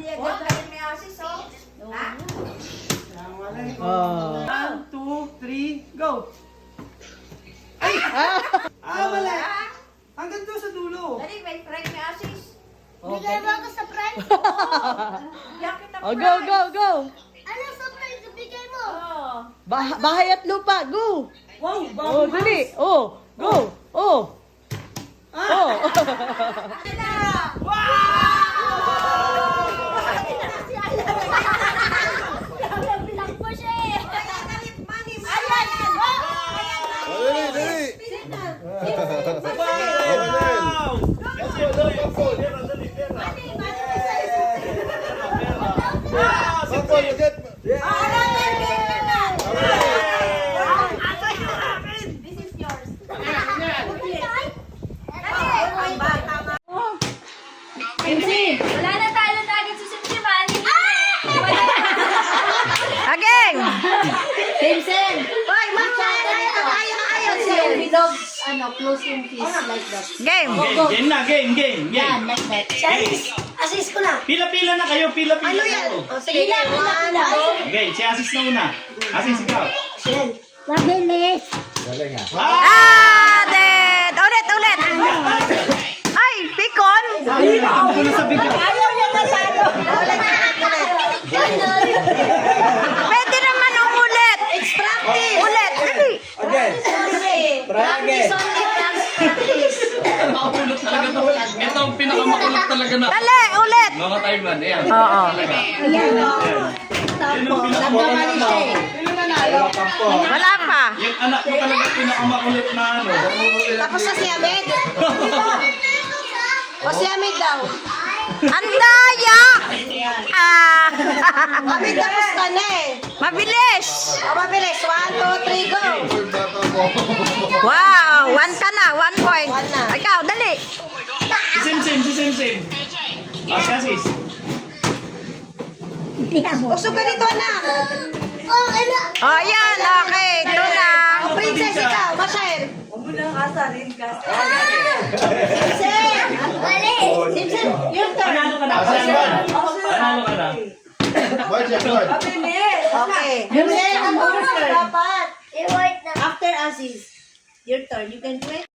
Hindi agad kayo may asis, oh. Ha? Oh. 1, 2, 3, go! Ay! Wala! Hanggang doon sa dulo. Dali, may friend may asis. Bigay mo ako sa friend. Yakin na Oh, go, go, go. Ano sa friend? Bigay mo. Oh. Bahay at lupa, go. Wow! Oh, dali. Oh, go. Oh. Oh. Ano na? Bilang po siya eh. Wow! This is yours. Wala na tayo na agad sa Simsimani. Again. Simsim! Hoy, ayaw siya. Bilog, close yung kiss like that. Game. Game na, game. Yan, like that. Assist ko na. Pila-pila na kayo, pila-pila Ano na yan? kayo. O, sige, pila. Okay, si Asis na una. Asis, ikaw. Mabilis. Dead. Ulit. Ay, pikon. Ang puno sa bigla. Ayaw niya matalo. Pwede naman ulit. It's practice. Ulit. Dali. Again. Practice only practice. Makulot talaga to. Ito ang pinakamakulot talaga na. Dali, ulit. Mga Taiwan, ayan. Oo. Yun ang pinakamulit na. Wala pa. Yung anak mo talaga pinakamakulit na ano. Tapos na si Ahmed. O si Ahmed daw. Ang daya. Ahmed tapos ka na eh. Mabilis. O mabilis. 1, 2, 3, go. Wow, 1 ka na, 1 point. One na. Ikaw, dali. Si Sim. Si Asis. Usog ka dito na. Oh, ano? Oh, yan, okay. Ito na. O princess ikaw. Masahil. Simsim. Mali. Simsim. Your turn. Panalo ka na. Panalo ka na. Okay. Simsim. Ang bonus dapat. After Aziz. Your turn. You can do it.